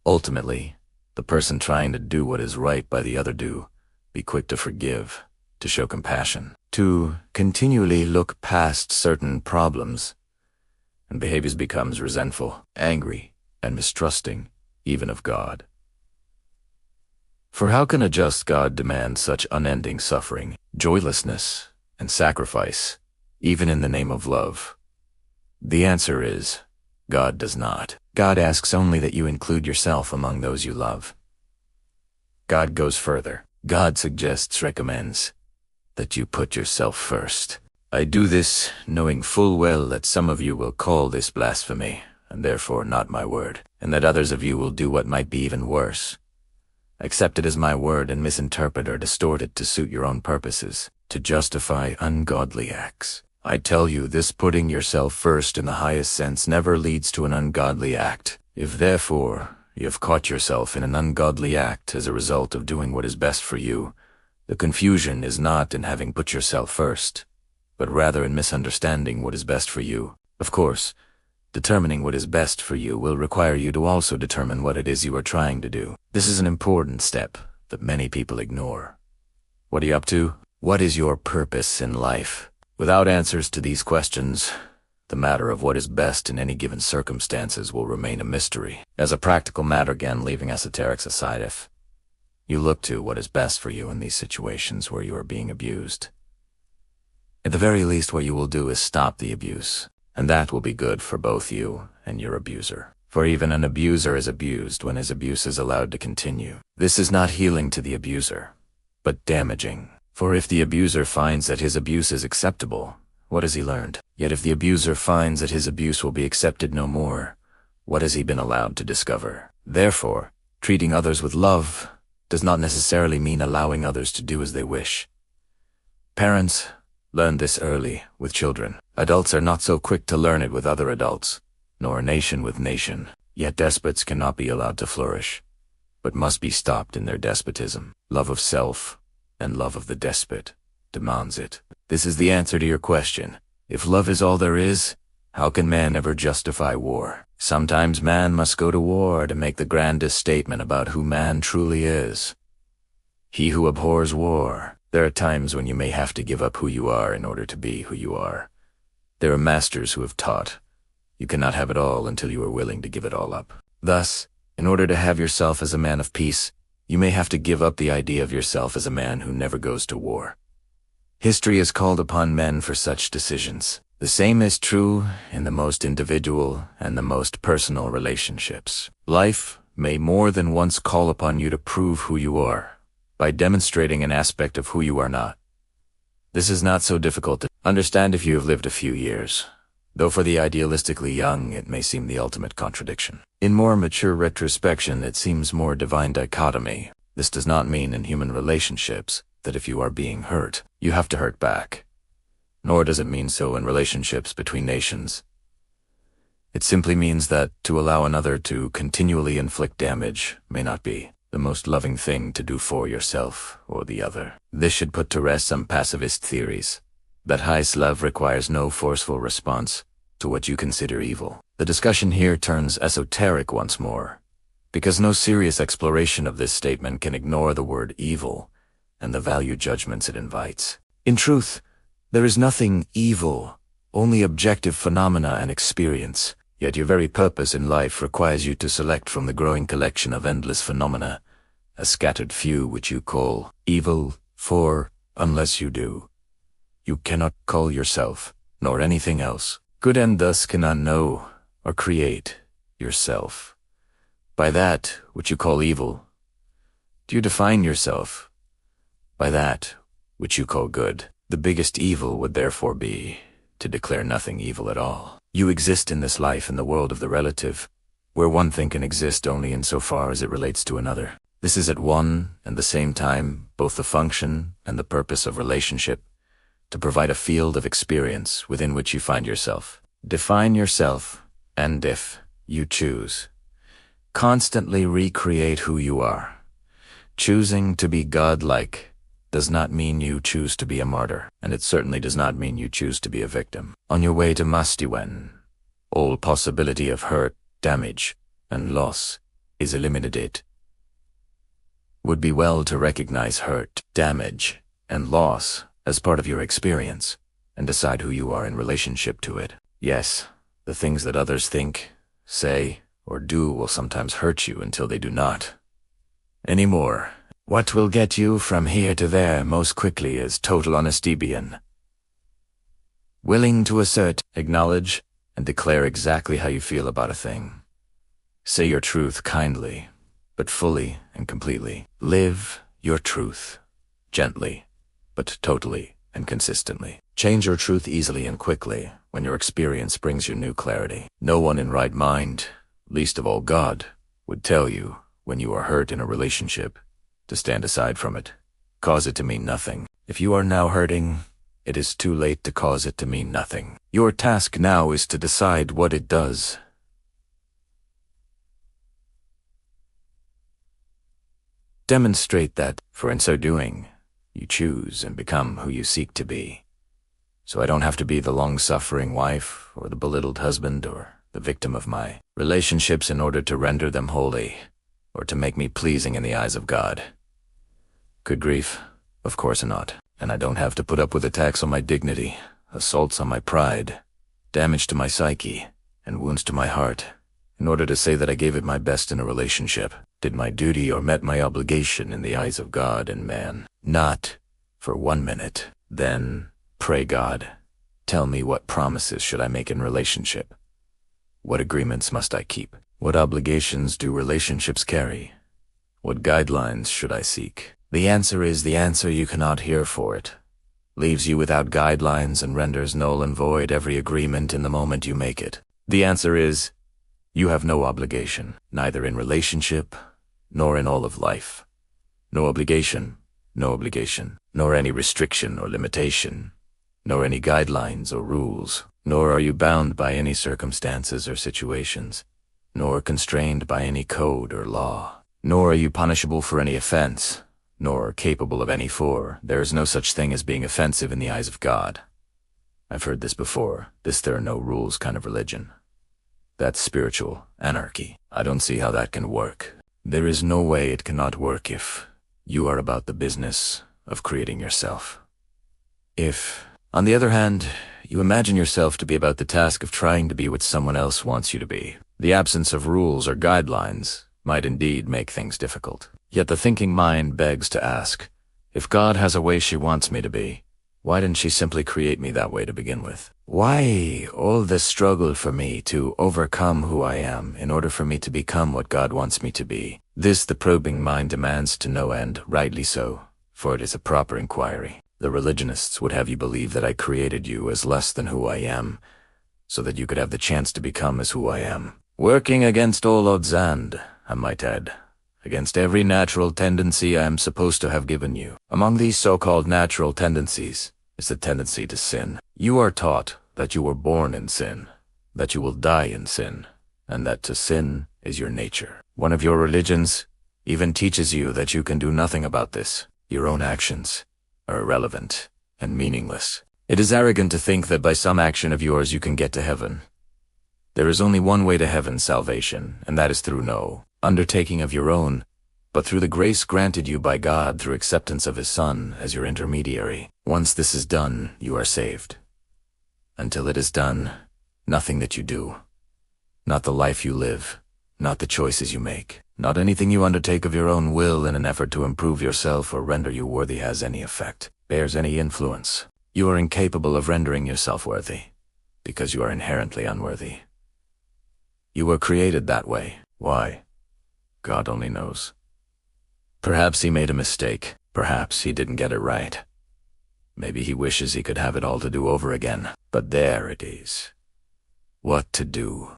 Ultimately, the person trying to do what is right by the other be quick to forgive, to show compassion, to continually look past certain problems, and behaviors becomes resentful, angry, and mistrusting, even of God. For how can a just God demand such unending suffering, joylessness, and sacrifice, even in the name of love? The answer is, God does not. God asks only that you include yourself among those you love. God goes further. God recommends, that you put yourself first. I do this knowing full well that some of you will call this blasphemy, and therefore not my word, and that others of you will do what might be even worse. Accept it as my word and misinterpret or distort it to suit your own purposes, to justify ungodly acts. I tell you, this putting yourself first in the highest sense never leads to an ungodly act. If therefore you have caught yourself in an ungodly act as a result of doing what is best for you, the confusion is not in having put yourself first, but rather in misunderstanding what is best for you. Of course, determining what is best for you will require you to also determine what it is you are trying to do. This is an important step that many people ignore. What are you up to? What is your purpose in life? Without answers to these questions, the matter of what is best in any given circumstances will remain a mystery. As a practical matter, again, leaving esoterics aside, if you look to what is best for you in these situations where you are being abused, at the very least what you will do is stop the abuse, and that will be good for both you and your abuser. For even an abuser is abused when his abuse is allowed to continue. This is not healing to the abuser, but damaging. For if the abuser finds that his abuse is acceptable, what has he learned? Yet if the abuser finds that his abuse will be accepted no more, what has he been allowed to discover? Therefore, treating others with love does not necessarily mean allowing others to do as they wish. Parents, learn this early with children. Adults are not so quick to learn it with other adults, nor a nation with nation. Yet despots cannot be allowed to flourish, but must be stopped in their despotism. Love of self and love of the despot demands it. This is the answer to your question. If love is all there is, how can man ever justify war? Sometimes man must go to war to make the grandest statement about who man truly is. He who abhors war. There are times when you may have to give up who you are in order to be who you are. There are masters who have taught, you cannot have it all until you are willing to give it all up. Thus, in order to have yourself as a man of peace, you may have to give up the idea of yourself as a man who never goes to war. History has called upon men for such decisions. The same is true in the most individual and the most personal relationships. Life may more than once call upon you to prove who you are, by demonstrating an aspect of who you are not. This is not so difficult to understand if you have lived a few years, though for the idealistically young it may seem the ultimate contradiction. In more mature retrospection it seems more divine dichotomy. This does not mean in human relationships that if you are being hurt, you have to hurt back. Nor does it mean so in relationships between nations. It simply means that to allow another to continually inflict damage may not be the most loving thing to do for yourself or the other. This should put to rest some pacifist theories, that highest love requires no forceful response to what you consider evil. The discussion here turns esoteric once more, because no serious exploration of this statement can ignore the word evil and the value judgments it invites. In truth, there is nothing evil, only objective phenomena and experience. Yet your very purpose in life requires you to select from the growing collection of endless phenomena a scattered few which you call evil, for, unless you do, you cannot call yourself, nor anything else, good, and thus cannot know or create yourself. By that which you call evil, do you define yourself? By that which you call good. The biggest evil would therefore be to declare nothing evil at all. You exist in this life in the world of the relative, where one thing can exist only insofar as it relates to another. This is at one and the same time both the function and the purpose of relationship, to provide a field of experience within which you find yourself. Define yourself, and if you choose, constantly recreate who you are. Choosing to be godlike does not mean you choose to be a martyr, and it certainly does not mean you choose to be a victim. On your way to Mastiwen, all possibility of hurt, damage, and loss is eliminated. Would be well to recognize hurt, damage, and loss as part of your experience, and decide who you are in relationship to it. Yes, the things that others think, say, or do will sometimes hurt you until they do not anymore. What will get you from here to there most quickly is total honesty. Willing to assert, acknowledge, and declare exactly how you feel about a thing. Say your truth kindly, but fully and completely. Live your truth, gently, but totally and consistently. Change your truth easily and quickly when your experience brings you new clarity. No one in right mind, least of all God, would tell you, when you are hurt in a relationship, to stand aside from it. Cause it to mean nothing. If you are now hurting, it is too late to cause it to mean nothing. Your task now is to decide what it does. Demonstrate that, for in so doing, you choose and become who you seek to be. So I don't have to be the long-suffering wife, or the belittled husband, or the victim of my relationships in order to render them holy, or to make me pleasing in the eyes of God. Good grief, of course not. And I don't have to put up with attacks on my dignity, assaults on my pride, damage to my psyche, and wounds to my heart, in order to say that I gave it my best in a relationship, did my duty or met my obligation in the eyes of God and man. Not for 1 minute. Then, pray God, tell me what promises should I make in relationship? What agreements must I keep? What obligations do relationships carry? What guidelines should I seek? The answer is the answer you cannot hear for it. Leaves you without guidelines and renders null and void every agreement in the moment you make it. The answer is, you have no obligation, neither in relationship, nor in all of life. No obligation, nor any restriction or limitation, nor any guidelines or rules, nor are you bound by any circumstances or situations, nor constrained by any code or law, nor are you punishable for any offense, nor capable of any for. There is no such thing as being offensive in the eyes of God. I've heard this before, this there are no rules kind of religion. That's spiritual anarchy. I don't see how that can work. There is no way it cannot work if you are about the business of creating yourself. If, on the other hand, you imagine yourself to be about the task of trying to be what someone else wants you to be, the absence of rules or guidelines might indeed make things difficult. Yet the thinking mind begs to ask, if God has a way she wants me to be, why didn't she simply create me that way to begin with? Why all this struggle for me to overcome who I am in order for me to become what God wants me to be? This the probing mind demands to know, and rightly so, for it is a proper inquiry. The religionists would have you believe that I created you as less than who I am, so that you could have the chance to become as who I am. Working against all odds and, I might add, against every natural tendency I am supposed to have given you. Among these so-called natural tendencies is the tendency to sin. You are taught that you were born in sin, that you will die in sin, and that to sin is your nature. One of your religions even teaches you that you can do nothing about this. Your own actions are irrelevant and meaningless. It is arrogant to think that by some action of yours you can get to heaven. There is only one way to heaven, salvation, and that is through no undertaking of your own, but through the grace granted you by God through acceptance of His Son as your intermediary. Once this is done, you are saved. Until it is done, nothing that you do, not the life you live, not the choices you make, not anything you undertake of your own will in an effort to improve yourself or render you worthy has any effect, bears any influence. You are incapable of rendering yourself worthy, because you are inherently unworthy. You were created that way. Why? God only knows. Perhaps He made a mistake. Perhaps He didn't get it right. Maybe He wishes He could have it all to do over again. But there it is. What to do?